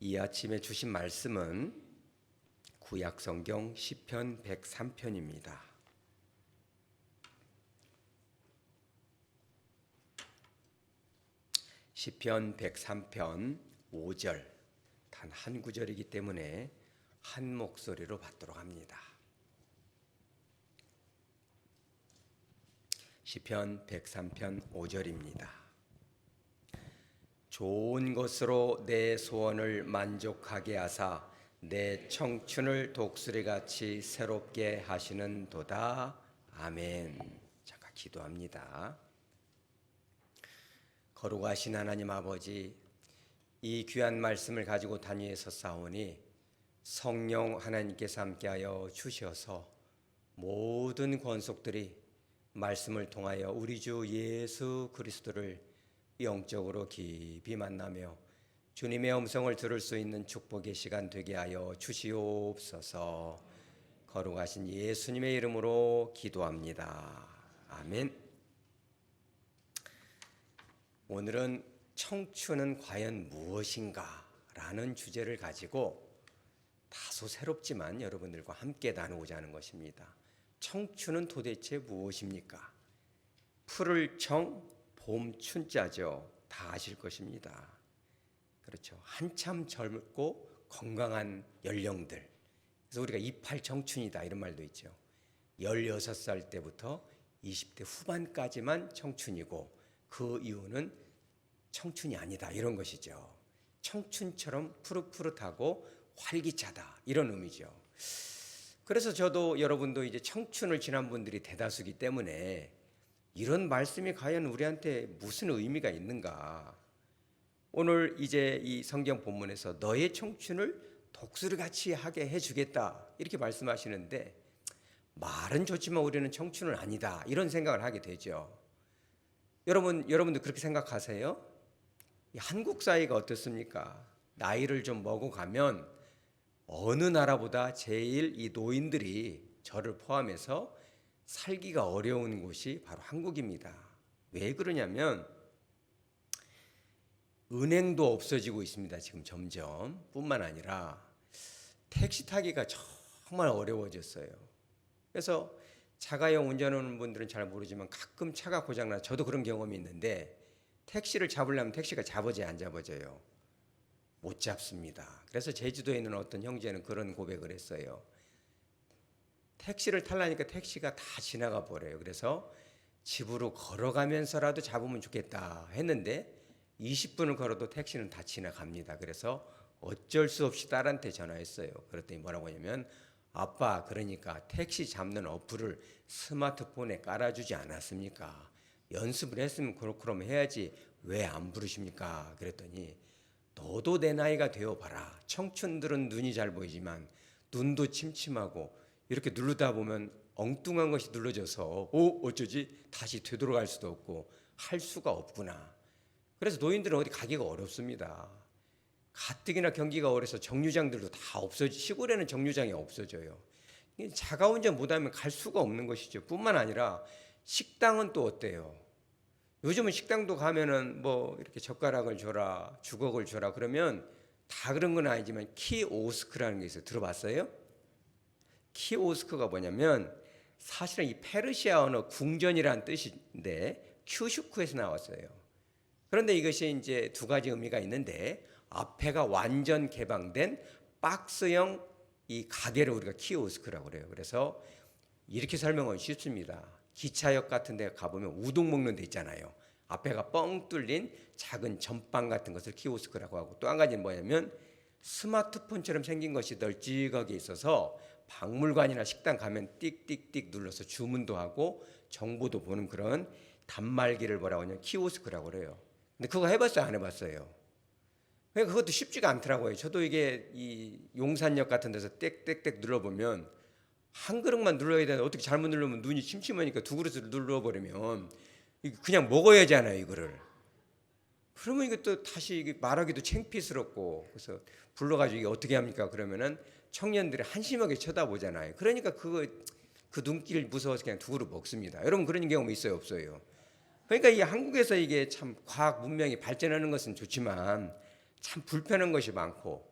이 아침에 주신 말씀은 구약성경 시편 103편입니다. 시편 103편 5절 단 한 구절이기 때문에 한 목소리로 받도록 합니다. 시편 103편 5절입니다. 좋은 것으로 내 소원을 만족하게 하사 내 청춘을 독수리같이 새롭게 하시는 도다. 아멘. 잠깐 기도합니다. 거룩하신 하나님 아버지, 이 귀한 말씀을 가지고 단위에 섰사오니 성령 하나님께서 함께하여 주셔서 모든 권속들이 말씀을 통하여 우리 주 예수 그리스도를 영적으로 깊이 만나며 주님의 음성을 들을 수 있는 축복의 시간 되게 하여 주시옵소서. 거룩하신 예수님의 이름으로 기도합니다. 아멘. 오늘은 청춘은 과연 무엇인가? 라는 주제를 가지고 다소 새롭지만 여러분들과 함께 나누고자 하는 것입니다. 청춘은 도대체 무엇입니까? 푸를 청, 봄 춘자죠. 다 아실 것입니다. 그렇죠. 한참 젊고 건강한 연령들. 그래서 우리가 28 청춘이다 이런 말도 있죠. 16살 때부터 20대 후반까지만 청춘이고 그 이후는 청춘이 아니다 이런 것이죠. 청춘처럼 푸릇푸릇하고 활기차다 이런 의미죠. 그래서 저도 여러분도 이제 청춘을 지난 분들이 대다수기 때문에 이런 말씀이 과연 우리한테 무슨 의미가 있는가? 오늘 이제 이 성경 본문에서 너의 청춘을 독수리같이 하게 해주겠다 이렇게 말씀하시는데 말은 좋지만 우리는 청춘은 아니다 이런 생각을 하게 되죠. 여러분도 그렇게 생각하세요? 한국 사회가 어떻습니까? 나이를 좀 먹어가면 어느 나라보다 제일 이 노인들이 저를 포함해서 살기가 어려운 곳이 바로 한국입니다. 왜 그러냐면 은행도 없어지고 있습니다. 지금 점점 뿐만 아니라 택시 타기가 정말 어려워졌어요. 그래서 자가용 운전하는 분들은 잘 모르지만 가끔 차가 고장나 저도 그런 경험이 있는데 택시를 잡으려면 택시가 잡아져야 안 잡아져요. 못 잡습니다. 그래서 제주도에 있는 어떤 형제는 그런 고백을 했어요. 택시를 타려니까 택시가 다 지나가 버려요. 그래서 집으로 걸어가면서라도 잡으면 좋겠다 했는데 20분을 걸어도 택시는 다 지나갑니다. 그래서 어쩔 수 없이 딸한테 전화했어요. 그랬더니 뭐라고 하냐면 아빠 그러니까 택시 잡는 어플을 스마트폰에 깔아주지 않았습니까? 연습을 했으면 그럼 해야지 왜 안 부르십니까? 그랬더니 너도 내 나이가 되어봐라. 청춘들은 눈이 잘 보이지만 눈도 침침하고 이렇게 누르다 보면 엉뚱한 것이 눌러져서 어쩌지? 다시 되돌아갈 수도 없고 할 수가 없구나. 그래서 노인들은 어디 가기가 어렵습니다. 가뜩이나 경기가 어려서 정류장들도 다 시골에는 정류장이 없어져요. 자가운전 못하면 갈 수가 없는 것이죠. 뿐만 아니라 식당은 또 어때요? 요즘은 식당도 가면은 뭐 이렇게 젓가락을 줘라, 주걱을 줘라 그러면 다 그런 건 아니지만 키오스크라는 게 있어요. 들어봤어요? 키오스크가 뭐냐면 사실은 이 페르시아 언어 궁전이라는 뜻인데 큐슈크에서 나왔어요. 그런데 이것이 이제 두 가지 의미가 있는데 앞에가 완전 개방된 박스형 이 가게를 우리가 키오스크라고 그래요. 그래서 이렇게 설명하면 쉽습니다. 기차역 같은 데 가보면 우동 먹는 데 있잖아요. 앞에가 뻥 뚫린 작은 전빵 같은 것을 키오스크라고 하고 또 한 가지는 뭐냐면 스마트폰처럼 생긴 것이 널찍하게 있어서 박물관이나 식당 가면 띡띡띡 눌러서 주문도 하고 정보도 보는 그런 단말기를 뭐라고 하냐면 키오스크라고 그래요. 근데 그거 해봤어요? 안 해봤어요? 그것도 쉽지가 않더라고요. 저도 이게 이 용산역 같은 데서 땡땡땡 눌러보면 한 그릇만 눌러야 되는데 어떻게 잘못 누르면 눈이 침침하니까 두 그릇을 눌러버리면 그냥 먹어야 하잖아요 이거를. 그러면 이것도 다시 말하기도 창피스럽고 그래서 불러가지고 이게 어떻게 합니까? 그러면은 청년들이 한심하게 쳐다보잖아요. 그러니까 그 눈길 무서워서 그냥 두 그릇 먹습니다. 여러분 그런 경험 있어요 없어요? 그러니까 이 한국에서 이게 참 과학 문명이 발전하는 것은 좋지만 참 불편한 것이 많고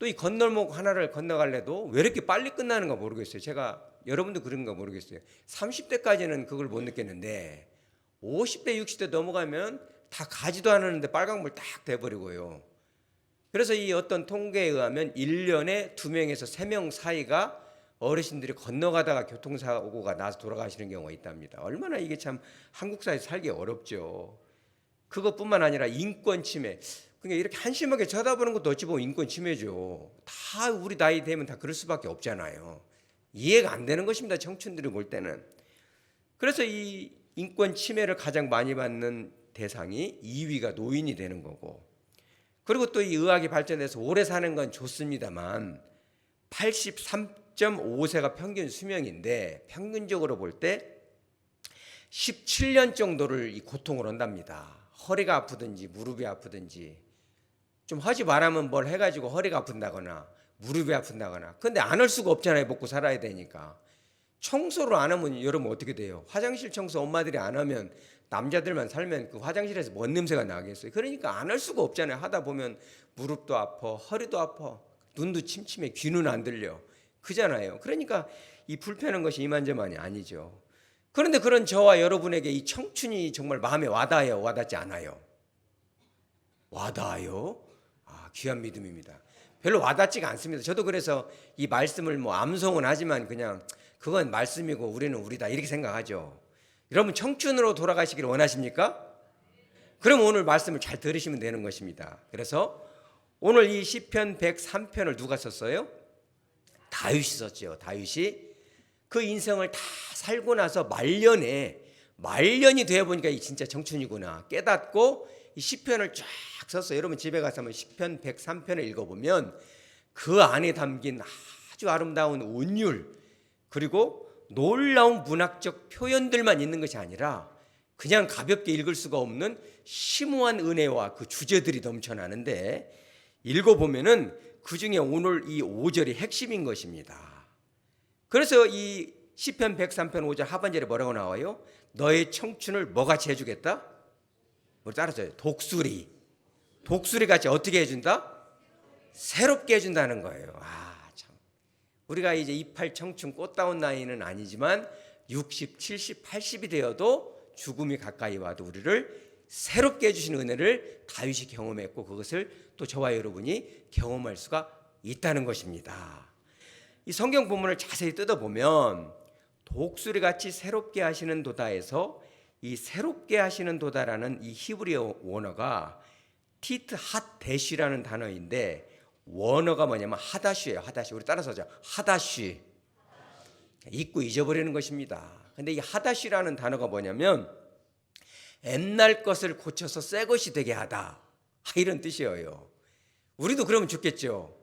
또 이 건널목 하나를 건너갈래도 왜 이렇게 빨리 끝나는가 모르겠어요. 제가 여러분도 그런가 모르겠어요. 30대까지는 그걸 못 느꼈는데 50대 60대 넘어가면 다 가지도 않았는데 빨강불 딱 돼버리고요. 그래서 이 어떤 통계에 의하면 1년에 2명에서 3명 사이가 어르신들이 건너가다가 교통사고가 나서 돌아가시는 경우가 있답니다. 얼마나 이게 참 한국 사회에서 살기 어렵죠. 그것뿐만 아니라 인권 침해. 그러니까 이렇게 한심하게 쳐다보는 것도 어찌 보면 인권 침해죠. 다 우리 나이 되면 다 그럴 수밖에 없잖아요. 이해가 안 되는 것입니다. 청춘들이 볼 때는. 그래서 이 인권 침해를 가장 많이 받는 대상이 2위가 노인이 되는 거고, 그리고 또 이 의학이 발전해서 오래 사는 건 좋습니다만 83.5세가 평균 수명인데 평균적으로 볼 때 17년 정도를 이 고통을 한답니다. 허리가 아프든지 무릎이 아프든지, 좀 하지 말하면 뭘 해가지고 허리가 아픈다거나 무릎이 아픈다거나. 근데 안 할 수가 없잖아요. 먹고 살아야 되니까. 청소를 안 하면 여러분 어떻게 돼요? 화장실 청소 엄마들이 안 하면, 남자들만 살면 그 화장실에서 뭔 냄새가 나겠어요? 그러니까 안 할 수가 없잖아요. 하다 보면 무릎도 아파, 허리도 아파, 눈도 침침해, 귀는 안 들려. 그잖아요. 그러니까 이 불편한 것이 이만저만이 아니죠. 그런데 그런 저와 여러분에게 이 청춘이 정말 마음에 와닿아요? 와닿지 않아요? 와닿아요? 귀한 믿음입니다. 별로 와닿지가 않습니다. 저도 그래서 이 말씀을 뭐 암송은 하지만 그냥 그건 말씀이고 우리는 우리다 이렇게 생각하죠. 여러분 청춘으로 돌아가시기를 원하십니까? 그럼 오늘 말씀을 잘 들으시면 되는 것입니다. 그래서 오늘 이 시편 103편을 누가 썼어요? 다윗이 썼죠. 다윗이 그 인생을 다 살고 나서 말년이 되어 보니까 이 진짜 청춘이구나 깨닫고 이 시편을 쫙 썼어요. 여러분 집에 가서 한번 시편 103편을 읽어보면 그 안에 담긴 아주 아름다운 운율, 그리고 놀라운 문학적 표현들만 있는 것이 아니라 그냥 가볍게 읽을 수가 없는 심오한 은혜와 그 주제들이 넘쳐나는데, 읽어보면은 그 중에 오늘 이 5절이 핵심인 것입니다. 그래서 이 시편 103편 5절 하반절에 뭐라고 나와요? 너의 청춘을 뭐같이 해주겠다? 뭐 따라서요. 독수리같이 어떻게 해준다? 새롭게 해준다는 거예요. 참. 우리가 이제 28 청춘 꽃다운 나이는 아니지만 60, 70, 80이 되어도 죽음이 가까이 와도 우리를 새롭게 해주시는 은혜를 다윗이 경험했고, 그것을 또 저와 여러분이 경험할 수가 있다는 것입니다. 이 성경 본문을 자세히 뜯어보면 독수리같이 새롭게 하시는 도다에서 이 새롭게 하시는 도다라는 이 히브리어 원어가 티트 핫 대쉬라는 단어인데, 원어가 뭐냐면 하다쉬예요. 하다쉬. 우리 따라서 하자. 하다쉬. 잊고 잊어버리는 것입니다. 근데 이 하다쉬라는 단어가 뭐냐면 옛날 것을 고쳐서 새 것이 되게 하다, 이런 뜻이에요. 우리도 그러면 좋겠죠.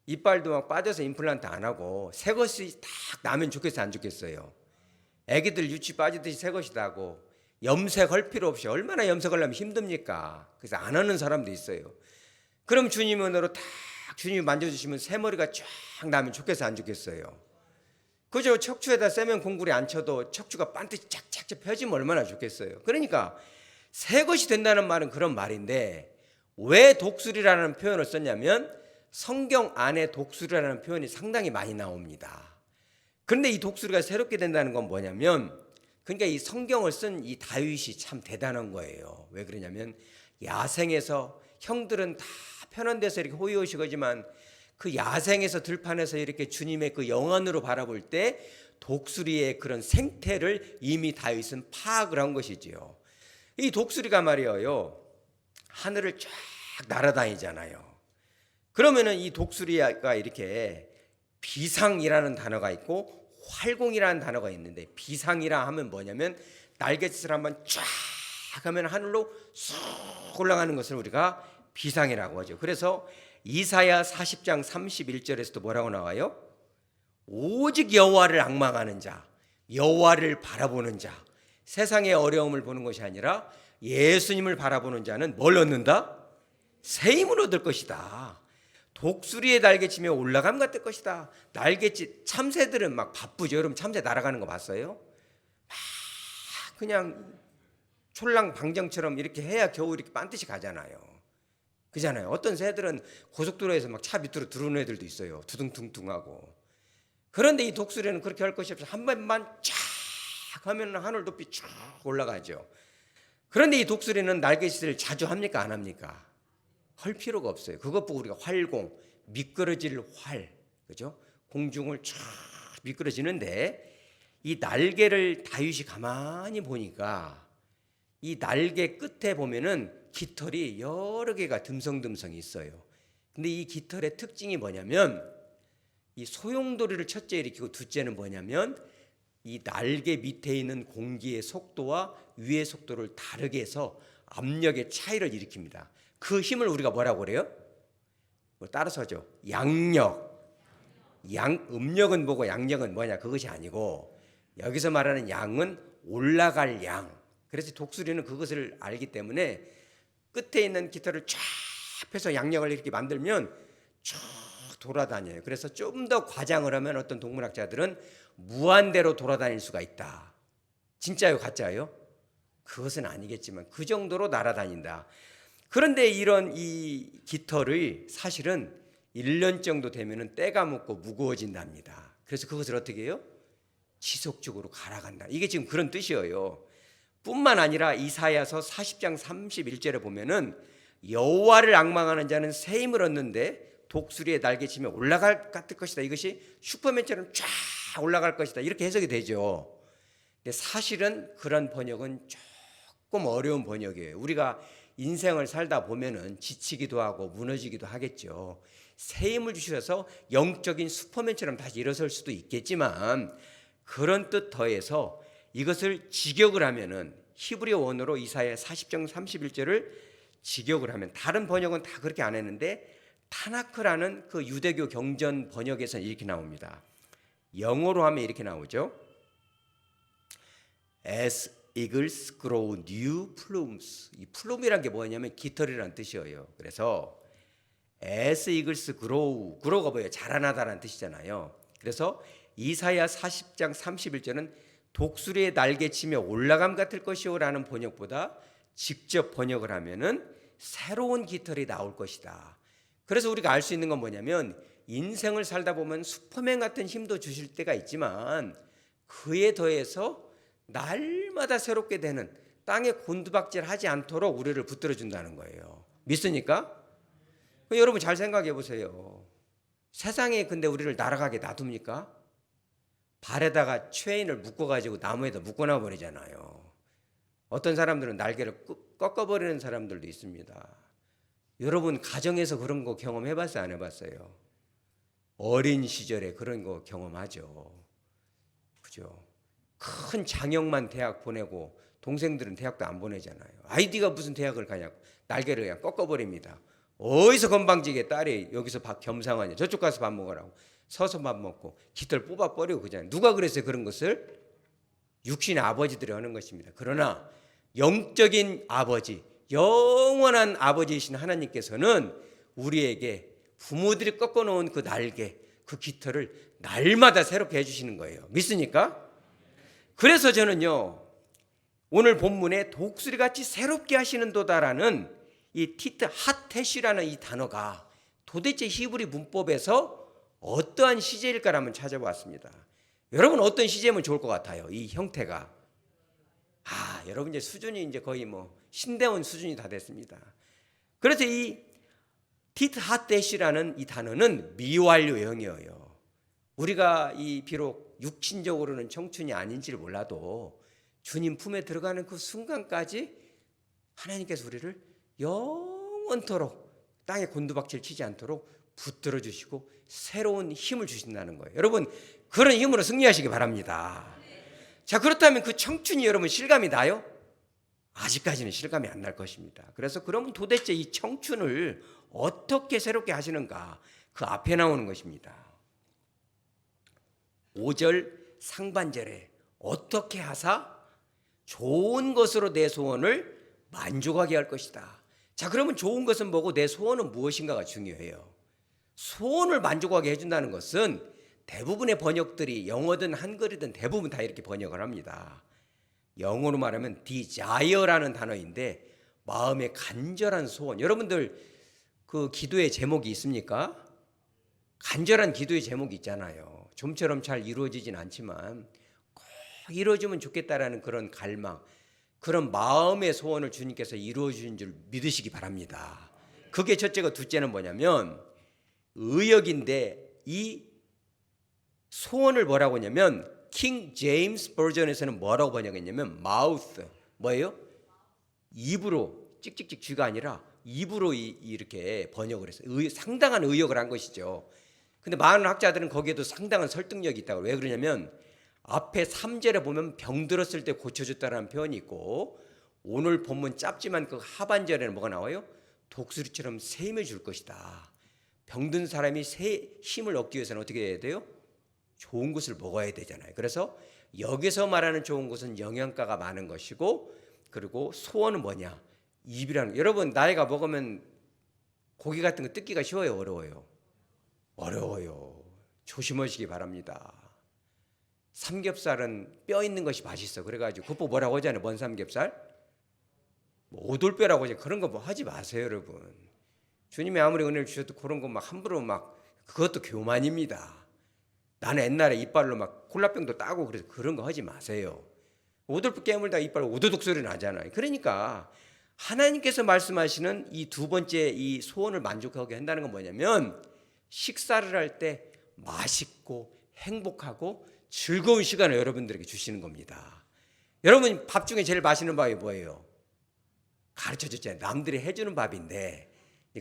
이빨도 막 빠져서 임플란트 안 하고 새 것이 딱 나면 좋겠어요, 안 좋겠어요? 애기들 유치 빠지듯이 새 것이다 하고 염색할 필요 없이, 얼마나 염색하려면 힘듭니까? 그래서 안 하는 사람도 있어요. 그럼 주님 은혜로 딱 주님이 만져주시면 새 머리가 쫙 나면 좋겠어요, 안 좋겠어요? 그죠? 척추에다 세면 공구리 안 쳐도 척추가 반드시 착착착 펴지면 얼마나 좋겠어요. 그러니까 새 것이 된다는 말은 그런 말인데, 왜 독수리라는 표현을 썼냐면 성경 안에 독수리라는 표현이 상당히 많이 나옵니다. 그런데 이 독수리가 새롭게 된다는 건 뭐냐면, 그러니까 이 성경을 쓴 이 다윗이 참 대단한 거예요. 왜 그러냐면 야생에서 형들은 다 편한 데서 이렇게 호의호식하지만 그 야생에서 들판에서 이렇게 주님의 그 영안으로 바라볼 때 독수리의 그런 생태를 이미 다윗은 파악을 한 것이지요. 이 독수리가 말이에요, 하늘을 쫙 날아다니잖아요. 그러면은 이 독수리가 이렇게 비상이라는 단어가 있고 활공이라는 단어가 있는데, 비상이라 하면 뭐냐면 날갯짓을 한번 쫙 하면 하늘로 쑥 올라가는 것을 우리가 비상이라고 하죠. 그래서 이사야 40장 31절에서도 뭐라고 나와요? 오직 여호와를 앙망하는 자, 여호와를 바라보는 자, 세상의 어려움을 보는 것이 아니라 예수님을 바라보는 자는 뭘 얻는다? 새 힘을 얻을 것이다. 독수리의 날개치며 올라감 같을 것이다. 날개짓, 참새들은 막 바쁘죠. 여러분 참새 날아가는 거 봤어요? 막 그냥 촐랑방정처럼 이렇게 해야 겨우 이렇게 반드시 가잖아요. 그잖아요. 어떤 새들은 고속도로에서 막 차 밑으로 들어오는 애들도 있어요. 두둥퉁퉁하고. 그런데 이 독수리는 그렇게 할 것이 없어. 한 번만 쫙 하면 하늘 높이 쭉 올라가죠. 그런데 이 독수리는 날갯짓을 자주 합니까? 안 합니까? 할 필요가 없어요. 그것 보고 우리가 활공, 미끄러질 활, 그죠? 공중을 쫙 미끄러지는데 이 날개를 다윗이 가만히 보니까 이 날개 끝에 보면은 깃털이 여러 개가 듬성듬성 있어요. 근데 이 깃털의 특징이 뭐냐면 이 소용돌이를 첫째 일으키고 둘째는 뭐냐면 이 날개 밑에 있는 공기의 속도와 위의 속도를 다르게 해서 압력의 차이를 일으킵니다. 그 힘을 우리가 뭐라고 그래요? 따라서죠. 양력. 음력은 뭐고 양력은 뭐냐? 그것이 아니고 여기서 말하는 양은 올라갈 양. 그래서 독수리는 그것을 알기 때문에 끝에 있는 깃털을 쫙 펴서 양력을 이렇게 만들면 쭉 돌아다녀요. 그래서 좀 더 과장을 하면 어떤 동물학자들은 무한대로 돌아다닐 수가 있다. 진짜요? 가짜요? 그것은 아니겠지만 그 정도로 날아다닌다. 그런데 이런 이 깃털이 사실은 1년 정도 되면 때가 묻고 무거워진답니다. 그래서 그것을 어떻게 해요? 지속적으로 갈아간다. 이게 지금 그런 뜻이에요. 뿐만 아니라 이사야서 40장 31절에 보면은 여호와를 앙망하는 자는 새 힘을 얻는데 독수리의 날개치며 올라갈 것이다. 이것이 슈퍼맨처럼 쫙 올라갈 것이다. 이렇게 해석이 되죠. 근데 사실은 그런 번역은 조금 어려운 번역이에요. 우리가 인생을 살다 보면은 지치기도 하고 무너지기도 하겠죠. 새 힘을 주셔서 영적인 슈퍼맨처럼 다시 일어설 수도 있겠지만 그런 뜻 더해서 이것을 직역을 하면은 히브리 원어로 이사야 40장 31절을 직역을 하면 다른 번역은 다 그렇게 안 했는데 타나크라는 그 유대교 경전 번역에서는 이렇게 나옵니다. 영어로 하면 이렇게 나오죠. As eagles grow new plumes. 이 플룸이란 게 뭐냐면 깃털이라는 뜻이에요. 그래서 as eagles grow가 뭐예요? 자라나다라는 뜻이잖아요. 그래서 이사야 40장 31절은 독수리의 날개치며 올라감 같을 것이요라는 번역보다 직접 번역을 하면은 새로운 깃털이 나올 것이다. 그래서 우리가 알 수 있는 건 뭐냐면 인생을 살다 보면 슈퍼맨 같은 힘도 주실 때가 있지만 그에 더해서 날마다 새롭게 되는 땅에 곤두박질하지 않도록 우리를 붙들어 준다는 거예요. 믿습니까? 여러분 잘 생각해 보세요. 세상에 근데 우리를 날아가게 놔둡니까? 발에다가 체인을 묶어가지고 나무에다 묶어놔 버리잖아요. 어떤 사람들은 날개를 꺾어버리는 사람들도 있습니다. 여러분 가정에서 그런 거 경험해봤어요? 안 해봤어요? 어린 시절에 그런 거 경험하죠. 그죠? 큰 장형만 대학 보내고 동생들은 대학도 안 보내잖아요. 아이디가 무슨 대학을 가냐고 날개를 그냥 꺾어버립니다. 어디서 건방지게 딸이 여기서 밥 겸상하냐 저쪽 가서 밥 먹으라고 서서 밥 먹고 깃털 뽑아버리고 그잖아요. 누가 그랬어요? 그런 것을 육신의 아버지들이 하는 것입니다. 그러나 영적인 아버지, 영원한 아버지이신 하나님께서는 우리에게 부모들이 꺾어놓은 그 날개, 그 깃털을 날마다 새롭게 해주시는 거예요. 믿습니까? 그래서 저는요 오늘 본문에 독수리같이 새롭게 하시는도다라는 이 티트 핫테시라는 이 단어가 도대체 히브리 문법에서 어떠한 시제일까를 한번 찾아봤습니다. 여러분 어떤 시제면 좋을 것 같아요? 이 형태가 여러분 이제 수준이 이제 거의 뭐 신대원 수준이 다 됐습니다. 그래서 이 티트 핫테시라는 이 단어는 미완료형이에요. 우리가 이 비록 육신적으로는 청춘이 아닌지를 몰라도 주님 품에 들어가는 그 순간까지 하나님께서 우리를 영원토록 땅에 곤두박질 치지 않도록 붙들어 주시고 새로운 힘을 주신다는 거예요. 여러분 그런 힘으로 승리하시기 바랍니다. 자, 그렇다면 그 청춘이 여러분 실감이 나요? 아직까지는 실감이 안 날 것입니다. 그래서 그러면 도대체 이 청춘을 어떻게 새롭게 하시는가 그 앞에 나오는 것입니다. 5절 상반절에 어떻게 하사 좋은 것으로 내 소원을 만족하게 할 것이다. 자, 그러면 좋은 것은 뭐고 내 소원은 무엇인가가 중요해요. 소원을 만족하게 해준다는 것은 대부분의 번역들이 영어든 한글이든 대부분 다 이렇게 번역을 합니다. 영어로 말하면 desire라는 단어인데 마음의 간절한 소원. 여러분들 그 기도의 제목이 있습니까? 간절한 기도의 제목이 있잖아요. 좀처럼 잘 이루어지진 않지만 꼭 이루어지면 좋겠다라는 그런 갈망, 그런 마음의 소원을 주님께서 이루어 주신 줄 믿으시기 바랍니다. 그게 첫째고, 둘째는 뭐냐면 의역인데, 이 소원을 뭐라고 하냐면 킹 제임스 버전에서는 뭐라고 번역했냐면 mouth, 뭐예요? 입으로, 찍찍찍 쥐가 아니라 입으로 이렇게 번역을 했어요. 상당한 의역을 한 것이죠. 근데 많은 학자들은 거기에도 상당한 설득력이 있다고. 왜 그러냐면 앞에 3절에 보면 병들었을 때 고쳐줬다라는 표현이 있고, 오늘 본문 짧지만 그 하반절에는 뭐가 나와요? 독수리처럼 새 힘을 줄 것이다. 병든 사람이 새 힘을 얻기 위해서는 어떻게 해야 돼요? 좋은 것을 먹어야 되잖아요. 그래서 여기서 말하는 좋은 것은 영양가가 많은 것이고, 그리고 소원은 뭐냐? 입이라는. 여러분, 나이가 먹으면 고기 같은 거 뜯기가 쉬워요, 어려워요? 어려워요. 조심하시기 바랍니다. 삼겹살은 뼈 있는 것이 맛있어. 그래가지고 그거 뭐라고 하잖아요. 뭔 삼겹살? 뭐 오돌뼈라고 하잖아요. 그런 거 뭐 하지 마세요, 여러분. 주님이 아무리 은혜를 주셔도 그런 거 막 함부로 막, 그것도 교만입니다. 나는 옛날에 이빨로 막 콜라병도 따고 그래서 그런 거 하지 마세요. 오돌뼈 깨물다 이빨 오도독 소리 나잖아요. 그러니까 하나님께서 말씀하시는 이 두 번째 이 소원을 만족하게 한다는 건 뭐냐면, 식사를 할 때 맛있고 행복하고 즐거운 시간을 여러분들에게 주시는 겁니다. 여러분, 밥 중에 제일 맛있는 밥이 뭐예요? 가르쳐줬잖아요. 남들이 해주는 밥인데,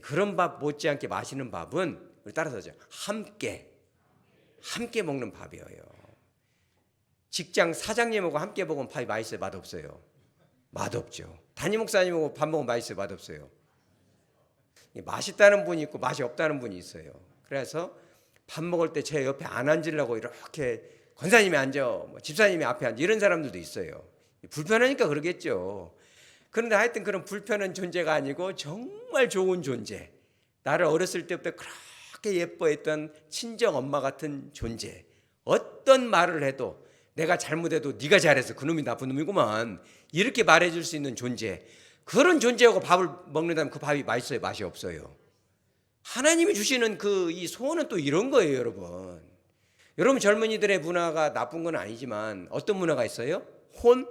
그런 밥 못지않게 맛있는 밥은 우리 따라서 하죠. 함께 먹는 밥이에요. 직장 사장님하고 함께 먹으면 밥이 맛있어요? 맛없어요? 맛없죠. 담임 목사님하고 밥 먹으면 맛있어요? 맛없어요? 맛있다는 분이 있고 맛이 없다는 분이 있어요. 그래서 밥 먹을 때 제 옆에 안 앉으려고 이렇게 권사님이 앉아, 뭐 집사님이 앞에 앉아, 이런 사람들도 있어요. 불편하니까 그러겠죠. 그런데 하여튼 그런 불편한 존재가 아니고 정말 좋은 존재, 나를 어렸을 때부터 그렇게 예뻐했던 친정 엄마 같은 존재, 어떤 말을 해도 내가 잘못해도 네가 잘해서 그놈이 나쁜 놈이구만 이렇게 말해줄 수 있는 존재, 그런 존재하고 밥을 먹는다면 그 밥이 맛있어요? 맛이 없어요? 하나님이 주시는 그 이 소원은 또 이런 거예요, 여러분. 여러분, 젊은이들의 문화가 나쁜 건 아니지만 어떤 문화가 있어요? 혼밥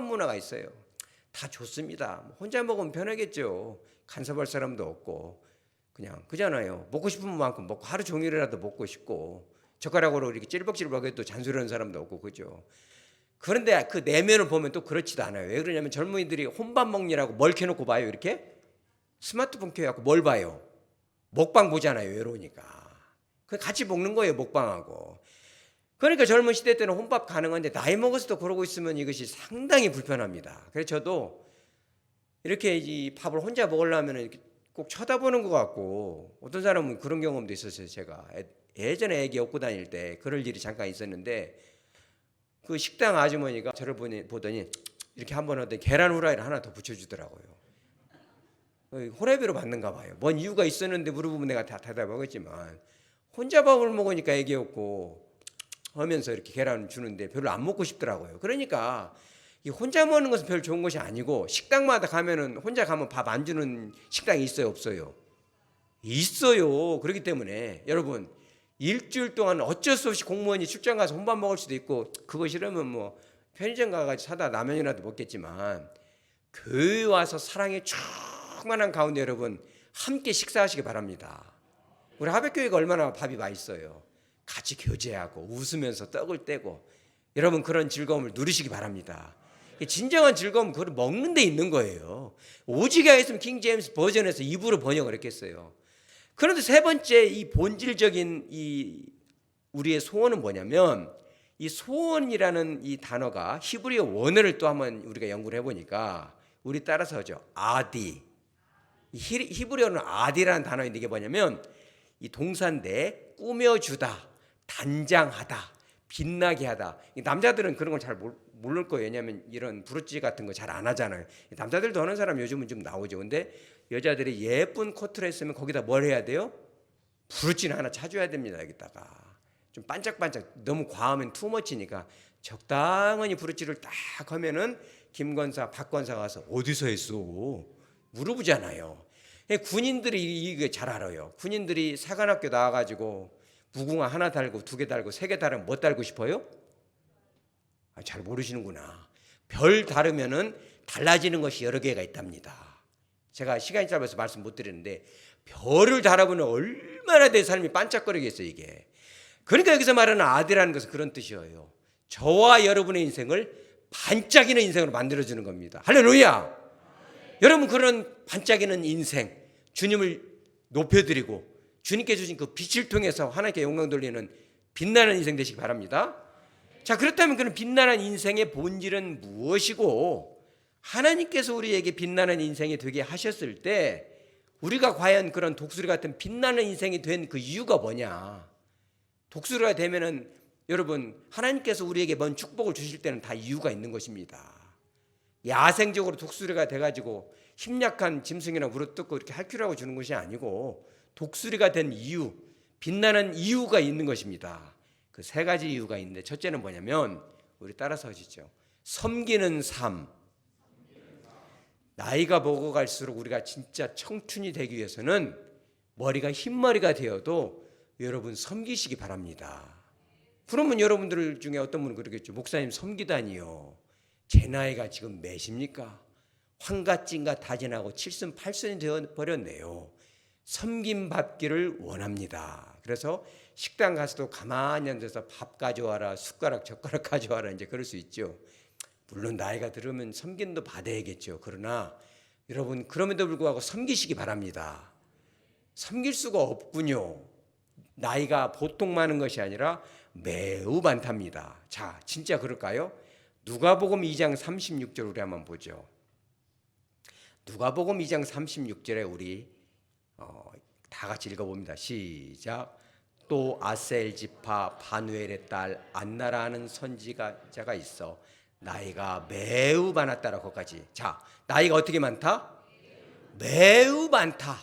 문화가 있어요. 다 좋습니다. 혼자 먹으면 편하겠죠. 간섭할 사람도 없고 그냥 그잖아요. 먹고 싶은 만큼 먹고 하루 종일이라도 먹고 싶고 젓가락으로 이렇게 찔벅찔벅 해도 잔소리하는 사람도 없고, 그죠? 그런데 그 내면을 보면 또 그렇지도 않아요. 왜 그러냐면 젊은이들이 혼밥 먹느라고 뭘 켜놓고 봐요? 이렇게 스마트폰 켜갖고 뭘 봐요? 먹방 보잖아요. 외로우니까. 같이 먹는 거예요, 먹방하고. 그러니까 젊은 시대 때는 혼밥 가능한데 나이 먹어서도 그러고 있으면 이것이 상당히 불편합니다. 그래서 저도 이렇게 이 밥을 혼자 먹으려면 이렇게 꼭 쳐다보는 것 같고, 어떤 사람은 그런 경험도 있었어요. 제가 예전에 애기 업고 다닐 때 그럴 일이 잠깐 있었는데, 그 식당 아주머니가 저를 보더니 이렇게 한번 하더니 계란 후라이를 하나 더 붙여주더라고요. 호래비로 받는가 봐요. 뭔 이유가 있었는데 물어보면 내가 다 대답하겠지만, 혼자 밥을 먹으니까 애기 없고 하면서 이렇게 계란 주는데 별로 안 먹고 싶더라고요. 그러니까 이 혼자 먹는 것은 별 좋은 것이 아니고, 식당마다 가면은 혼자 가면 밥 안 주는 식당이 있어요, 없어요? 있어요. 그렇기 때문에 여러분, 일주일 동안 어쩔 수 없이 공무원이 출장 가서 혼밥 먹을 수도 있고, 그거 싫으면 뭐 편의점 가가지고 사다 라면이라도 먹겠지만, 교회 와서 사랑의 충만한 가운데 여러분 함께 식사하시기 바랍니다. 우리 하백교회가 얼마나 밥이 맛있어요. 같이 교제하고 웃으면서 떡을 떼고, 여러분 그런 즐거움을 누리시기 바랍니다. 진정한 즐거움은 그걸 먹는 데 있는 거예요. 오직에 했으면 킹 제임스 버전에서 입으로 번역을 했겠어요. 그런데 세 번째 이 본질적인 이 우리의 소원은 뭐냐면, 이 소원이라는 이 단어가 히브리어 원어를 또 한번 우리가 연구를 해보니까 우리 따라서 하죠. 아디. 히브리어는 아디라는 단어인데 이게 뭐냐면 이 동사인데 꾸며주다, 단장하다, 빛나게 하다. 남자들은 그런 걸 잘 모를 거예요. 왜냐하면 이런 브로치 같은 거 잘 안 하잖아요. 남자들도 하는 사람 요즘은 좀 나오죠. 근데 여자들이 예쁜 코트를 했으면 거기다 뭘 해야 돼요? 브로치는 하나 차줘야 됩니다. 여기다가 좀 반짝반짝, 너무 과하면 투머치니까 적당히 브로치를 딱 하면은 김권사, 박권사 가서 어디서 했어? 물어보잖아요. 군인들이 이게 잘 알아요. 군인들이 사관학교 나와가지고 무궁화 하나 달고 2개 달고 3개 달으면 뭐 달고 싶어요? 잘 모르시는구나. 별 다르면은 달라지는 것이 여러 개가 있답니다. 제가 시간이 짧아서 말씀 못 드리는데 별을 달아보면 얼마나 내 삶이 반짝거리겠어요 이게. 그러니까 여기서 말하는 아들이라는 것은 그런 뜻이에요. 저와 여러분의 인생을 반짝이는 인생으로 만들어주는 겁니다. 할렐루야. 여러분 그런 반짝이는 인생, 주님을 높여드리고 주님께 주신 그 빛을 통해서 하나님께 영광 돌리는 빛나는 인생 되시기 바랍니다. 자, 그렇다면 그런 빛나는 인생의 본질은 무엇이고 하나님께서 우리에게 빛나는 인생이 되게 하셨을 때 우리가 과연 그런 독수리 같은 빛나는 인생이 된 그 이유가 뭐냐. 독수리가 되면은 여러분 하나님께서 우리에게 먼 축복을 주실 때는 다 이유가 있는 것입니다. 야생적으로 독수리가 돼가지고 힘약한 짐승이나 물어뜯고 이렇게 할퀴라고 주는 것이 아니고 독수리가 된 이유, 빛나는 이유가 있는 것입니다. 그 3가지 이유가 있는데 첫째는 뭐냐면 우리 따라서 하시죠. 섬기는 삶. 나이가 먹어갈수록 우리가 진짜 청춘이 되기 위해서는 머리가 흰머리가 되어도 여러분 섬기시기 바랍니다. 그러면 여러분들 중에 어떤 분은 그러겠죠. 목사님 섬기다니요. 제 나이가 지금 몇입니까? 환가찐가 다 지나고 7순 8순이 되어버렸네요. 섬김받기를 원합니다. 그래서 식당 가서도 가만히 앉아서 밥 가져와라, 숟가락 젓가락 가져와라 이제 그럴 수 있죠. 물론 나이가 들으면 섬김도 받아야겠죠. 그러나 여러분 그럼에도 불구하고 섬기시기 바랍니다. 섬길 수가 없군요. 나이가 보통 많은 것이 아니라 매우 많답니다. 자, 진짜 그럴까요? 누가복음 2장 36절 우리 한번 보죠. 누가복음 2장 36절에 우리 다 같이 읽어봅니다. 시작. 또 아셀 지파 바누엘의 딸 안나라는 선지자가 있어 나이가 매우 많았다라 거기까지. 자, 나이가 어떻게 많다? 매우 많다.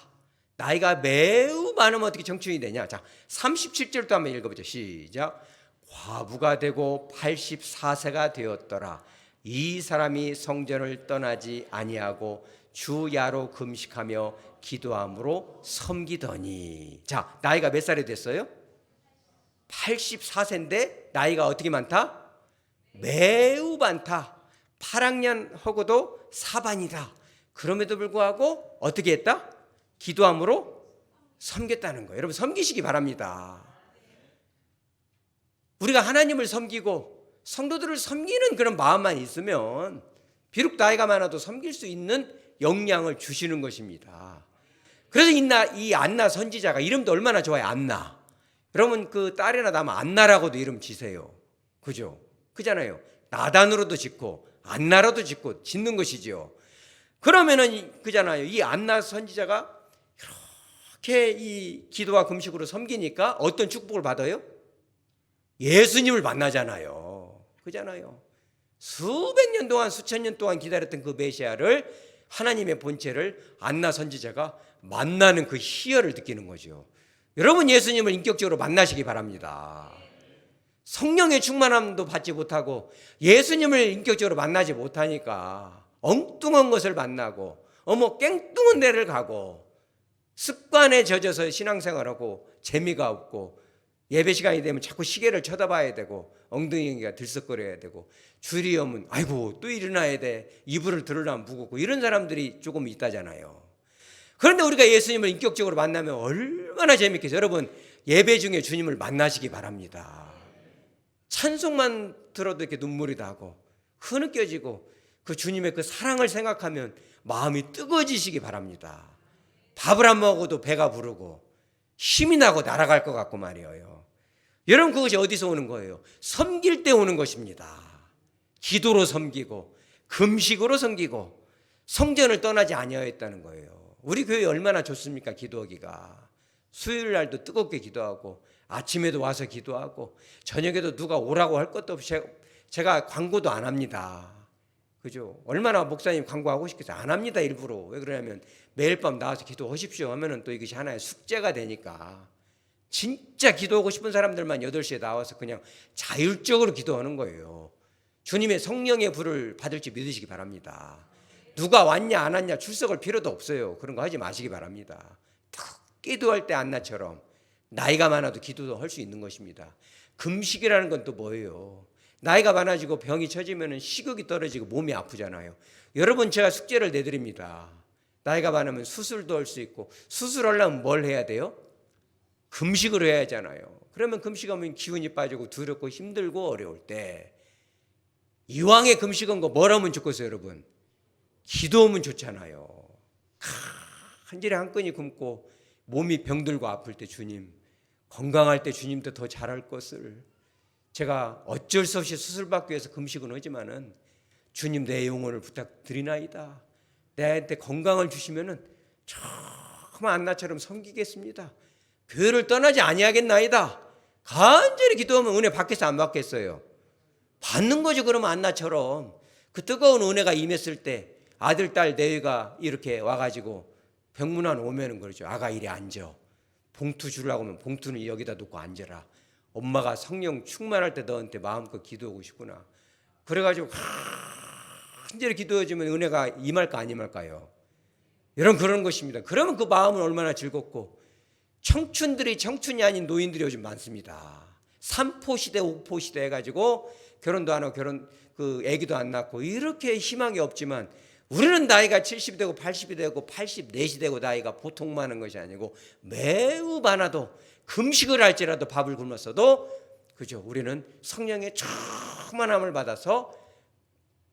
나이가 매우 많으면 어떻게 청춘이 되냐? 자, 37절도 한번 읽어보죠. 시작. 과부가 되고 84세가 되었더라. 이 사람이 성전을 떠나지 아니하고 주야로 금식하며 기도함으로 섬기더니. 자, 나이가 몇 살이 됐어요? 84세인데 나이가 어떻게 많다? 매우 많다. 8학년 하고도 4반이다. 그럼에도 불구하고 어떻게 했다? 기도함으로 섬겼다는 거예요. 여러분 섬기시기 바랍니다. 우리가 하나님을 섬기고 성도들을 섬기는 그런 마음만 있으면 비록 나이가 많아도 섬길 수 있는 역량을 주시는 것입니다. 그래서 이 안나 선지자가 이름도 얼마나 좋아요. 안나. 여러분 그 딸이나 나면 안나라고도 이름 지세요. 그죠? 그잖아요. 나단으로도 짓고 안나로도 짓고 짓는 것이죠. 그러면은 그잖아요. 이 안나 선지자가 이렇게 이 기도와 금식으로 섬기니까 어떤 축복을 받아요? 예수님을 만나잖아요. 그잖아요. 수백 년 동안 수천 년 동안 기다렸던 그 메시아를 하나님의 본체를 안나 선지자가 만나는 그 희열을 느끼는 거죠. 여러분 예수님을 인격적으로 만나시기 바랍니다. 성령의 충만함도 받지 못하고 예수님을 인격적으로 만나지 못하니까 엉뚱한 것을 만나고 깽뚱한 데를 가고 습관에 젖어서 신앙생활하고 재미가 없고 예배 시간이 되면 자꾸 시계를 쳐다봐야 되고 엉덩이가 들썩거려야 되고 줄이 오면 아이고 또 일어나야 돼. 이불을 들으려면 무겁고 이런 사람들이 조금 있다잖아요. 그런데 우리가 예수님을 인격적으로 만나면 얼마나 재밌겠어요. 여러분 예배 중에 주님을 만나시기 바랍니다. 찬송만 들어도 이렇게 눈물이 나고 흐느껴지고 그 주님의 그 사랑을 생각하면 마음이 뜨거워지시기 바랍니다. 밥을 안 먹어도 배가 부르고 힘이 나고 날아갈 것 같고 말이에요. 여러분 그것이 어디서 오는 거예요? 섬길 때 오는 것입니다. 기도로 섬기고 금식으로 섬기고 성전을 떠나지 아니하였다는 거예요. 우리 교회 얼마나 좋습니까? 기도하기가. 수요일 날도 뜨겁게 기도하고 아침에도 와서 기도하고 저녁에도 누가 오라고 할 것도 없이 제가 광고도 안 합니다. 그죠? 얼마나 목사님 광고하고 싶겠어요? 안 합니다. 일부러. 왜 그러냐면 매일 밤 나와서 기도하십시오 하면은 또 이것이 하나의 숙제가 되니까. 진짜 기도하고 싶은 사람들만 8시에 나와서 그냥 자율적으로 기도하는 거예요. 주님의 성령의 불을 받을지 믿으시기 바랍니다. 누가 왔냐 안 왔냐 출석할 필요도 없어요. 그런 거 하지 마시기 바랍니다. 기도할 때 안나처럼 나이가 많아도 기도도 할 수 있는 것입니다. 금식이라는 건 또 뭐예요? 나이가 많아지고 병이 처지면 식욕이 떨어지고 몸이 아프잖아요. 여러분, 제가 숙제를 내드립니다. 나이가 많으면 수술도 할 수 있고, 수술하려면 뭘 해야 돼요? 금식을 해야 하잖아요. 그러면 금식하면 기운이 빠지고 두렵고 힘들고 어려울 때 이왕에 금식한 거 뭘 하면 좋겠어요, 여러분? 기도하면 좋잖아요. 한절에 한 끈이 굶고 몸이 병들고 아플 때 주님, 건강할 때 주님도 더 잘할 것을, 제가 어쩔 수 없이 수술받기 위해서 금식은 하지만은 주님 내 영혼을 부탁드리나이다. 내한테 건강을 주시면은 정말 안나처럼 섬기겠습니다. 교회를 떠나지 아니하겠나이다. 간절히 기도하면 은혜 받겠어 안 받겠어요? 받는 거죠. 그러면 안나처럼 그 뜨거운 은혜가 임했을 때 아들 딸 내외가 이렇게 와가지고 병문안 오면은 그러죠. 아가 이리 앉아. 봉투 주려고 하면 봉투는 여기다 놓고 앉아라. 엄마가 성령 충만할 때 너한테 마음껏 기도하고 싶구나. 그래가지고 간절히 기도해주면 은혜가 임할까 안 임할까요? 여러분, 그런 것입니다. 그러면 그 마음은 얼마나 즐겁고, 청춘들이 청춘이 아닌 노인들이 요즘 많습니다. 3포 시대 5포 시대 해가지고 결혼도 안 하고 애기도 안 낳고 이렇게 희망이 없지만, 우리는 나이가 70이 되고 80이 되고 84시 되고 나이가 보통 많은 것이 아니고 매우 많아도 금식을 할지라도 밥을 굶었어도 그죠, 우리는 성령의 충만함을 받아서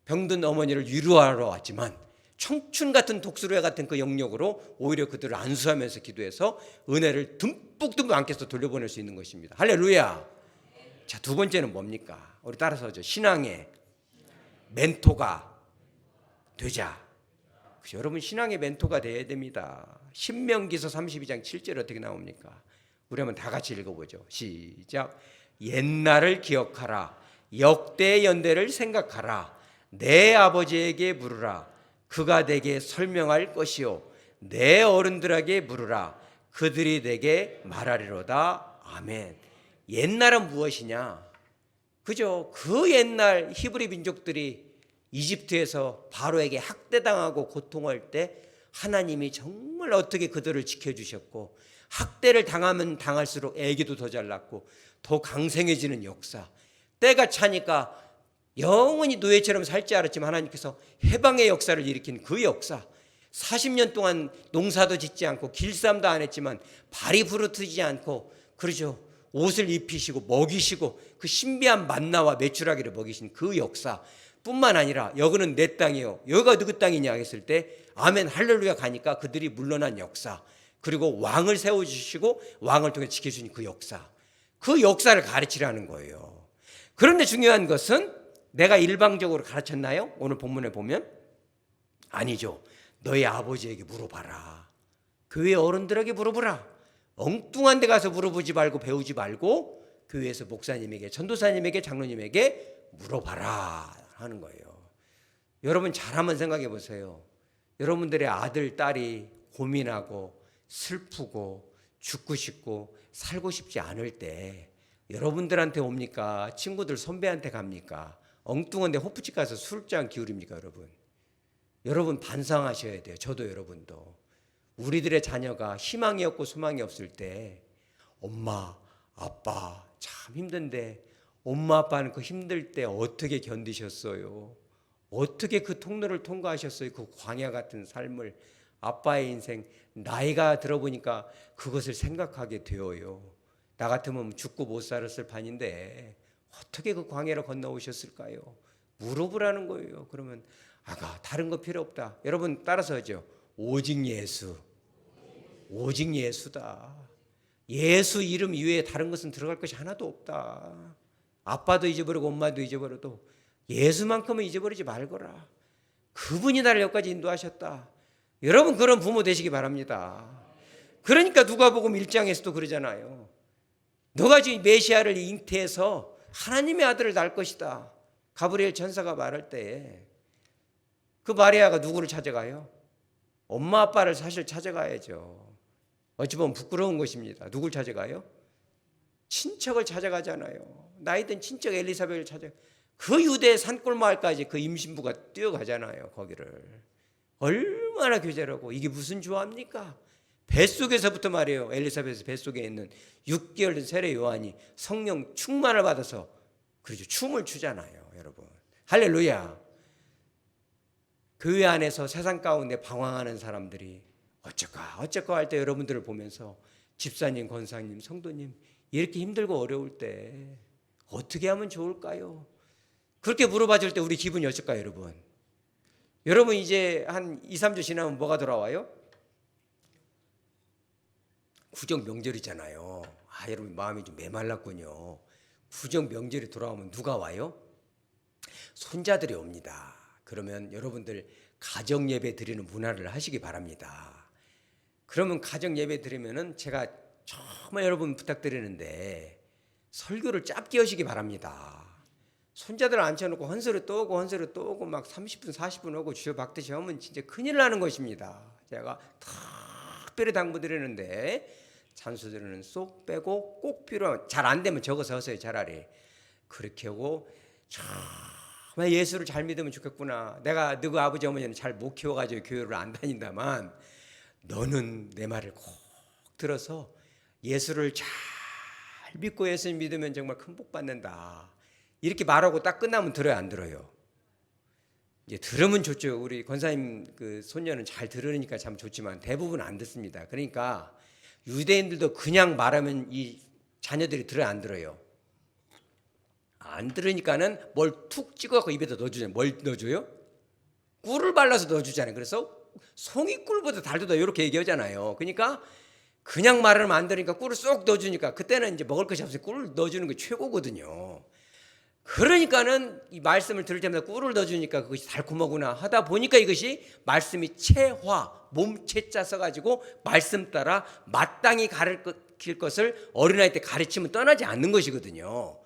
병든 어머니를 위로하러 왔지만 청춘 같은 독수리 같은 그 영역으로 오히려 그들을 안수하면서 기도해서 은혜를 듬뿍듬뿍 안겨서 돌려보낼 수 있는 것입니다. 할렐루야. 자, 두 번째는 뭡니까? 우리 따라서 하죠. 신앙의 멘토가 되자. 여러분, 신앙의 멘토가 돼야 됩니다. 신명기서 32장 7절 어떻게 나옵니까? 우리 한번 다 같이 읽어보죠. 시작. 옛날을 기억하라. 역대 연대를 생각하라. 내 아버지에게 물으라. 그가 내게 설명할 것이요. 내 어른들에게 물으라. 그들이 내게 말하리로다. 아멘. 옛날은 무엇이냐? 그죠? 그 옛날 히브리 민족들이 이집트에서 바로에게 학대당하고 고통할 때 하나님이 정말 어떻게 그들을 지켜주셨고, 학대를 당하면 당할수록 애기도 더 잘 낳고 더 강성해지는 역사, 때가 차니까 영원히 노예처럼 살지 않았지만 하나님께서 해방의 역사를 일으킨 그 역사, 40년 동안 농사도 짓지 않고 길쌈도 안 했지만 발이 부르트지 않고, 그러죠, 옷을 입히시고 먹이시고 그 신비한 만나와 메추라기를 먹이신 그 역사 뿐만 아니라, 여기는 내 땅이요, 여기가 누구 땅이냐 했을 때 아멘 할렐루야 가니까 그들이 물러난 역사, 그리고 왕을 세워주시고 왕을 통해 지켜주신 그 역사, 그 역사를 가르치라는 거예요. 그런데 중요한 것은 내가 일방적으로 가르쳤나요? 오늘 본문에 보면 아니죠. 너희 아버지에게 물어봐라. 교회 어른들에게 물어보라. 엉뚱한 데 가서 물어보지 말고 배우지 말고 교회에서 목사님에게, 전도사님에게, 장로님에게 물어봐라 하는 거예요. 여러분, 잘 한번 생각해 보세요. 여러분들의 아들, 딸이 고민하고 슬프고 죽고 싶고 살고 싶지 않을 때 여러분들한테 옵니까? 친구들, 선배한테 갑니까? 엉뚱한 데 호프집 가서 술잔 기울입니까? 여러분 반성하셔야 돼요. 저도 여러분도. 우리들의 자녀가 희망이 없고 소망이 없을 때 엄마, 아빠 참 힘든데 엄마, 아빠는 그 힘들 때 어떻게 견디셨어요? 어떻게 그 통로를 통과하셨어요? 그 광야 같은 삶을. 아빠의 인생, 나이가 들어보니까 그것을 생각하게 되어요. 나 같으면 죽고 못 살았을 판인데 어떻게 그 광야를 건너오셨을까요? 물어보라는 거예요. 그러면 아가 다른 거 필요 없다. 여러분 따라서 하죠. 오직 예수. 오직 예수다. 예수 이름 이외에 다른 것은 들어갈 것이 하나도 없다. 아빠도 잊어버리고 엄마도 잊어버려도 예수만큼은 잊어버리지 말거라. 그분이 나를 여기까지 인도하셨다. 여러분 그런 부모 되시기 바랍니다. 그러니까 누가복음 1장에서도 그러잖아요. 너가 지금 메시아를 잉태해서 하나님의 아들을 낳을 것이다. 가브리엘 천사가 말할 때 그 마리아가 누구를 찾아가요? 엄마 아빠를 사실 찾아가야죠. 어찌 보면 부끄러운 것입니다. 누굴 찾아가요? 친척을 찾아가잖아요. 나이든 친척 엘리사벳을 찾아가. 그 유대 산골 마을까지 그 임신부가 뛰어가잖아요. 거기를. 얼마나 교제라고. 이게 무슨 조합니까? 뱃속에서부터 말이에요. 엘리사벳의 뱃속에 있는 6개월 된 세례 요한이 성령 충만을 받아서 그렇죠. 춤을 추잖아요, 여러분. 할렐루야. 교회 안에서 세상 가운데 방황하는 사람들이 어쩔까 할 때 여러분들을 보면서 집사님, 권사님, 성도님 이렇게 힘들고 어려울 때 어떻게 하면 좋을까요? 그렇게 물어봐 줄 때 우리 기분이 어쩔까요, 여러분? 여러분 이제 한 2, 3주 지나면 뭐가 돌아와요? 구정 명절이잖아요. 여러분 마음이 좀 메말랐군요. 구정 명절이 돌아오면 누가 와요? 손자들이 옵니다. 그러면 여러분들 가정 예배 드리는 문화를 하시기 바랍니다. 그러면 가정 예배 드리면은 제가 정말 여러분 부탁드리는데 설교를 짧게 하시기 바랍니다. 손자들 앉혀놓고 헌설을 또 오고 막 30분 40분 오고 주저박듯이 하면 진짜 큰일 나는 것입니다. 제가 특별히 당부드리는데 찬수들은 쏙 빼고 꼭 필요하면 잘 안 되면 적어서 하세요. 차라리 그렇게 하고 정말 예수를 잘 믿으면 좋겠구나. 내가 너희 아버지 어머니는 잘 못 키워가지고 교회를 안 다닌다만 너는 내 말을 꼭 들어서 예수를 잘 믿고 예수 믿으면 정말 큰 복 받는다. 이렇게 말하고 딱 끝나면 들어요, 안 들어요? 이제 들으면 좋죠. 우리 권사님 그 손녀는 잘 들으니까 참 좋지만 대부분 안 듣습니다. 그러니까 유대인들도 그냥 말하면 이 자녀들이 들어요, 안 들어요? 안 들으니까는 뭘 툭 찍어갖고 입에다 넣어주잖아요. 뭘 넣어줘요? 꿀을 발라서 넣어주잖아요. 그래서 송이꿀보다 달도다 이렇게 얘기하잖아요. 그러니까 그냥 말하면 안 들으니까 꿀을 쏙 넣어주니까 그때는 이제 먹을 것이 없으니 꿀을 넣어주는 게 최고거든요. 그러니까는 이 말씀을 들을 때마다 꿀을 넣어주니까 그것이 달콤하구나 하다 보니까 이것이 말씀이 체화, 몸체자 써가지고 말씀 따라 마땅히 가르칠 것을 어린아이 때 가르치면 떠나지 않는 것이거든요.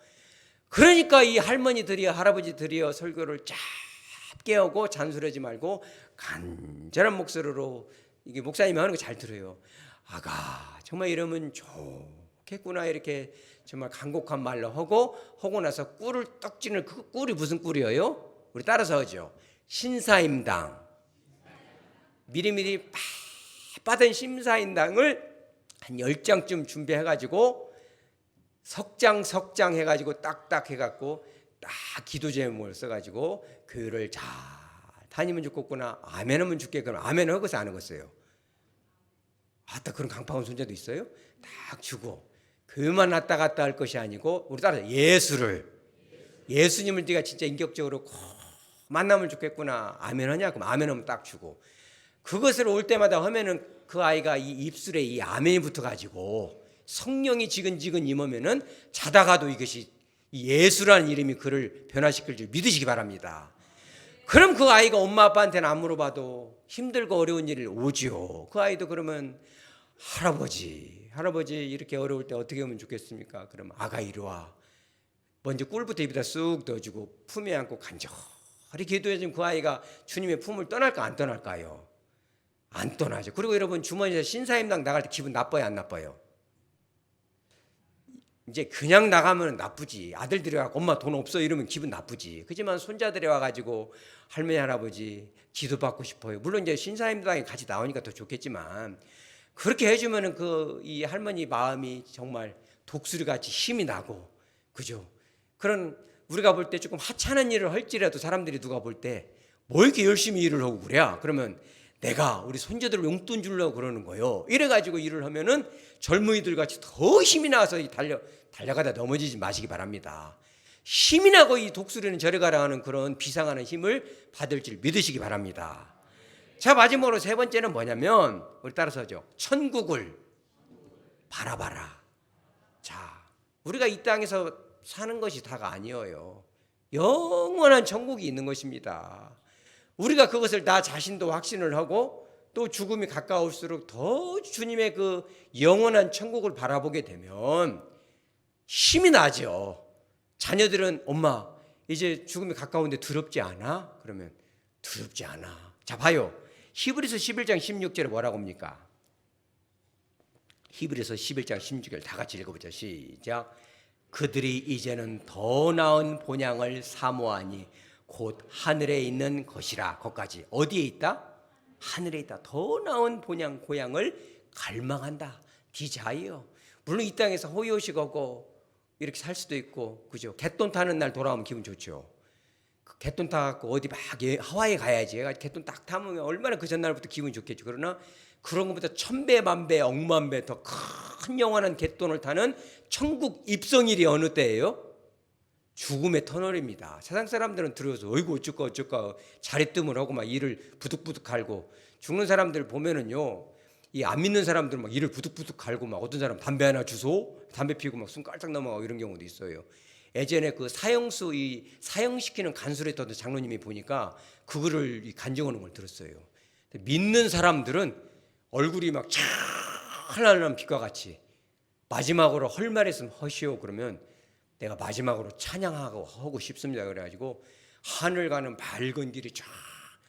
그러니까 이 할머니들이여 할아버지들이여 설교를 짧게 하고 잔소리하지 말고 간절한 목소리로 이게 목사님이 하는 거 잘 들어요. 아가 정말 이러면 좋겠구나 이렇게 정말 간곡한 말로 하고 나서 꿀을 떡 찌는 그 꿀이 무슨 꿀이에요? 우리 따라서 하죠. 신사임당. 미리미리 받은 신사임당을 한 10장쯤 준비해가지고 석장 해가지고 딱딱 해갖고 딱 기도 제목을 써가지고 교회를 잘 다니면 좋겠구나. 아멘 하면 좋겠구나. 아멘 하고서 안 하겠어요. 그런 강팍한 손자도 있어요? 딱 주고 교회만 왔다 갔다 할 것이 아니고 우리 따라서 예수님을 네가 진짜 인격적으로 꼭 만나면 좋겠구나. 아멘 하냐? 그럼 아멘 하면 딱 주고 그것을 올 때마다 하면은 그 아이가 이 입술에 이 아멘이 붙어가지고 성령이 지근지근 임하면은 자다가도 이것이 예수라는 이름이 그를 변화시킬 줄 믿으시기 바랍니다. 그럼 그 아이가 엄마 아빠한테는 안 물어봐도 힘들고 어려운 일을 오지요. 그 아이도 그러면 할아버지 이렇게 어려울 때 어떻게 하면 좋겠습니까? 그럼 아가 이리 와. 먼저 꿀부터 입에다 쑥 넣어주고 품에 안고 간절히 기도해주면 그 아이가 주님의 품을 떠날까 안 떠날까요? 안 떠나죠. 그리고 여러분 주머니에서 신사임당 나갈 때 기분 나빠요, 안 나빠요? 이제 그냥 나가면 나쁘지. 아들들이 와서 엄마 돈 없어 이러면 기분 나쁘지. 그렇지만 손자들이 와가지고 할머니 할아버지 기도받고 싶어요. 물론 이제 신사임당에 같이 나오니까 더 좋겠지만 그렇게 해주면은 이 할머니 마음이 정말 독수리같이 힘이 나고 그죠? 그런 우리가 볼 때 조금 하찮은 일을 할지라도 사람들이 누가 볼 때 뭐 이렇게 열심히 일을 하고 그래? 그러면 내가 우리 손자들 용돈 주려고 그러는 거예요. 이래가지고 일을 하면은 젊은이들 같이 더 힘이 나서 달려가다 넘어지지 마시기 바랍니다. 힘이 나고 이 독수리는 저리 가라 하는 그런 비상하는 힘을 받을 줄 믿으시기 바랍니다. 자, 마지막으로 세 번째는 뭐냐면 우리 따라서 하죠. 천국을 바라봐라. 자, 우리가 이 땅에서 사는 것이 다가 아니에요. 영원한 천국이 있는 것입니다. 우리가 그것을 나 자신도 확신을 하고 또 죽음이 가까울수록 더 주님의 그 영원한 천국을 바라보게 되면 힘이 나죠. 자녀들은 엄마 이제 죽음이 가까운데 두렵지 않아? 그러면 두렵지 않아. 자, 봐요. 히브리서 11장 16절에 뭐라고 합니까? 히브리서 11장 16절 다 같이 읽어보죠. 시작. 그들이 이제는 더 나은 본향을 사모하니 곧 하늘에 있는 것이라. 거기까지. 어디에 있다? 하늘에 있다. 더 나은 고향을 갈망한다. 디자이어. 물론 이 땅에서 호의호식하고 이렇게 살 수도 있고, 그죠? 갯돈 타는 날 돌아오면 기분 좋죠. 그 갯돈 타고 어디 막 하와이 가야지. 갯돈 딱 타면 얼마나 그 전날부터 기분 좋겠죠. 그러나 그런 것보다 천배 만배 억만배 더 큰 영원한 갯돈을 타는 천국 입성일이 어느 때예요? 죽음의 터널입니다. 세상 사람들은 들어서 어이구 어쩔까 자리 뜸을 하고 막 이를 부득부득 갈고, 죽는 사람들 보면은요, 이 안 믿는 사람들은 막 이를 부득부득 갈고, 막 어떤 사람 담배 하나 주소 담배 피우고 막 숨 깔짝 넘어가고 이런 경우도 있어요. 예전에 그 사형수 사형시키는 간수를 했던 장로님이 보니까 그거를 간증하는 걸 들었어요. 믿는 사람들은 얼굴이 막 찬란한 빛과 같이 마지막으로 헐 말 있으면 허시오 그러면 내가 마지막으로 찬양하고 하고 싶습니다. 그래가지고 하늘 가는 밝은 길이 쫙,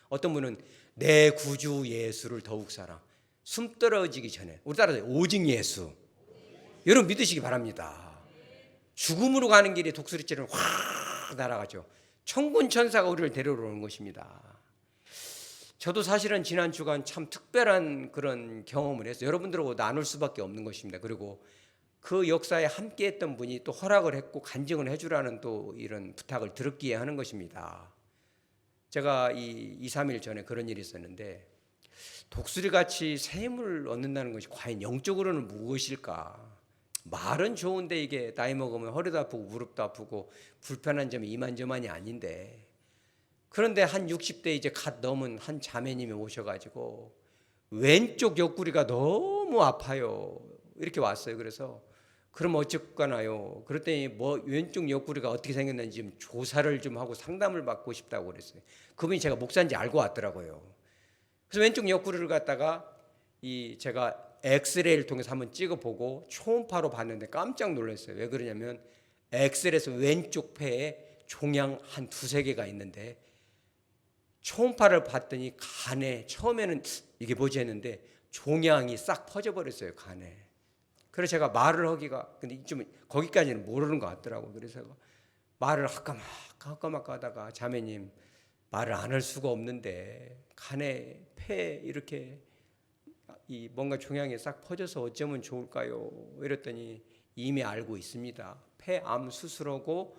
어떤 분은 내 구주 예수를 더욱 사랑, 숨 떨어지기 전에, 우리 따라서 오직 예수, 여러분 믿으시기 바랍니다. 죽음으로 가는 길이 독수리처럼 확 날아가죠. 천군 천사가 우리를 데려러 오는 것입니다. 저도 사실은 지난 주간 참 특별한 그런 경험을 해서 여러분들하고 나눌 수밖에 없는 것입니다. 그리고 그 역사에 함께했던 분이 또 허락을 했고 간증을 해주라는 또 이런 부탁을 들었기에 하는 것입니다. 제가 2-3일 전에 그런 일이 있었는데, 독수리같이 새 힘을 얻는다는 것이 과연 영적으로는 무엇일까? 말은 좋은데 이게 나이 먹으면 허리도 아프고 무릎도 아프고 불편한 점이 이만저만이 아닌데, 그런데 한 60대 이제 갓 넘은 한 자매님이 오셔가지고 왼쪽 옆구리가 너무 아파요. 이렇게 왔어요. 그래서 그럼 어쩔까나요? 그랬더니 뭐 왼쪽 옆구리가 어떻게 생겼는지 좀 조사를 좀 하고 상담을 받고 싶다고 그랬어요. 그분이 제가 목사인지 알고 왔더라고요. 그래서 왼쪽 옆구리를 갖다가 제가 엑스레이를 통해서 한번 찍어보고 초음파로 봤는데 깜짝 놀랐어요. 왜 그러냐면 엑스레이에서 왼쪽 폐에 종양 한 2-3개가 있는데, 초음파를 봤더니 간에, 처음에는 이게 뭐지 했는데 종양이 싹 퍼져버렸어요, 간에. 그래서 제가 말을 하기가, 근데 좀 거기까지는 모르는 것 같더라고요. 그래서 말을 할까 하다가, 자매님 말을 안 할 수가 없는데 간에 폐에 이렇게 뭔가 종양이 싹 퍼져서 어쩌면 좋을까요? 이랬더니 이미 알고 있습니다. 폐암 수술하고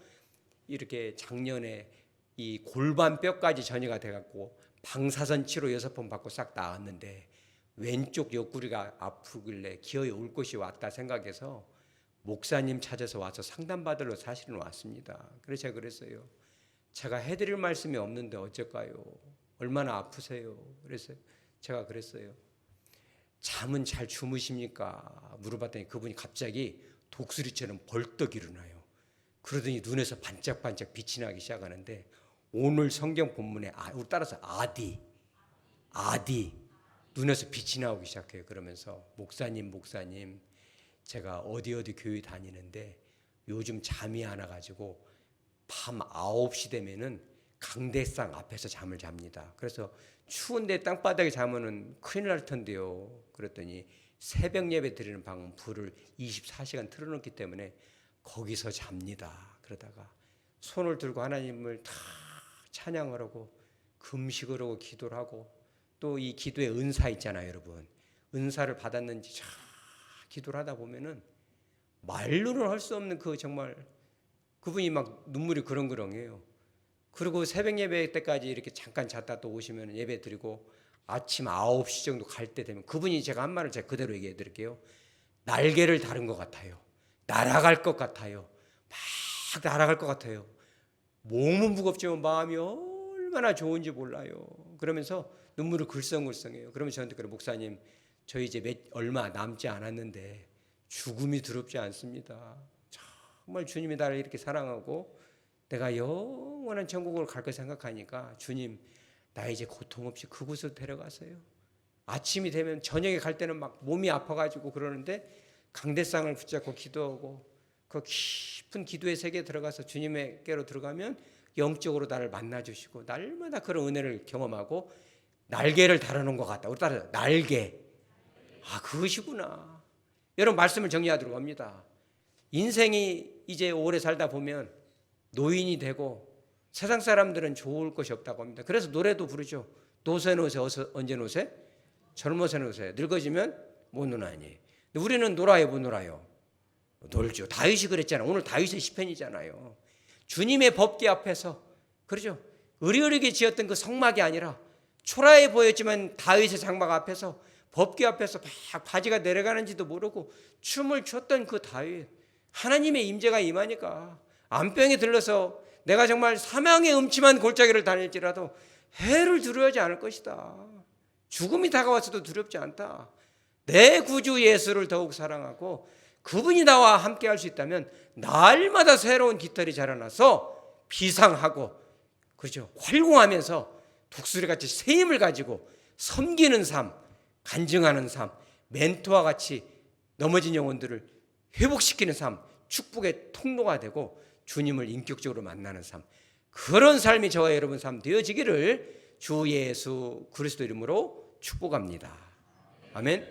이렇게 작년에 이 골반뼈까지 전이가 돼갖고 방사선 치료 6번 받고 싹 나았는데, 왼쪽 옆구리가 아프길래 기어이 올 곳이 왔다 생각해서 목사님 찾아서 와서 상담받으러 사실은 왔습니다. 그래서 제가 그랬어요. 제가 해드릴 말씀이 없는데 어쩔까요? 얼마나 아프세요? 그래서 제가 그랬어요. 잠은 잘 주무십니까? 물어봤더니 그분이 갑자기 독수리처럼 벌떡 일어나요. 그러더니 눈에서 반짝반짝 빛이 나기 시작하는데, 오늘 성경 본문에 우리 따라서 아디 눈에서 빛이 나오기 시작해요. 그러면서 목사님 제가 어디 교회 다니는데 요즘 잠이 안 와가지고 밤 9시 되면은 강대상 앞에서 잠을 잡니다. 그래서 추운데 땅바닥에 자면은 큰일 날 텐데요. 그랬더니 새벽 예배 드리는 방은 불을 24시간 틀어놓기 때문에 거기서 잡니다. 그러다가 손을 들고 하나님을 다 찬양을 하고 금식을 하고 기도를 하고, 또 이 기도의 은사 있잖아요, 여러분. 은사를 받았는지 자 기도를 하다 보면은 말로는 할 수 없는 정말 그분이 막 눈물이 그렁그렁해요. 그리고 새벽 예배 때까지 이렇게 잠깐 잤다 또 오시면 예배 드리고, 아침 9시 정도 갈 때 되면 그분이, 제가 한 말을 제가 그대로 얘기해 드릴게요. 날개를 다른 것 같아요. 날아갈 것 같아요. 막 날아갈 것 같아요. 몸은 무겁지만 마음이 얼마나 좋은지 몰라요. 그러면서 눈물을 글썽글썽해요. 그러면 저한테 그래, 목사님 저 이제 얼마 남지 않았는데 죽음이 두렵지 않습니다. 정말 주님이 나를 이렇게 사랑하고 내가 영원한 천국을 갈 거 생각하니까 주님 나 이제 고통 없이 그곳으로 데려가세요. 아침이 되면 저녁에 갈 때는 막 몸이 아파가지고 그러는데 강대상을 붙잡고 기도하고 그 깊은 기도의 세계에 들어가서 주님께로 들어가면 영적으로 나를 만나주시고 날마다 그런 은혜를 경험하고 날개를 달아놓은 것 같다. 우리 따라 날개. 그것이구나. 여러분 말씀을 정리하도록 합니다. 인생이 이제 오래 살다 보면 노인이 되고 세상 사람들은 좋을 것이 없다고 합니다. 그래서 노래도 부르죠. 노세 언제 노세? 젊어서 노세. 늙어지면 못 노나니. 우리는 놀아요, 못 놀아요? 놀죠. 다윗이 그랬잖아요. 오늘 다윗의 시편이잖아요. 주님의 법궤 앞에서, 그렇죠? 으리으리게 지었던 그 성막이 아니라 초라해 보였지만 다윗의 장막 앞에서, 법궤 앞에서 막 바지가 내려가는지도 모르고 춤을 췄던 그 다윗. 하나님의 임재가 임하니까 암병에 들러서 내가 정말 사망의 음침한 골짜기를 다닐지라도 해를 두려워하지 않을 것이다. 죽음이 다가왔어도 두렵지 않다. 내 구주 예수를 더욱 사랑하고 그분이 나와 함께 할 수 있다면 날마다 새로운 깃털이 자라나서 비상하고, 그렇죠, 활공하면서 독수리같이 새 힘을 가지고 섬기는 삶, 간증하는 삶, 멘토와 같이 넘어진 영혼들을 회복시키는 삶, 축복의 통로가 되고 주님을 인격적으로 만나는 삶, 그런 삶이 저와 여러분 삶 되어지기를 주 예수 그리스도 이름으로 축복합니다. 아멘.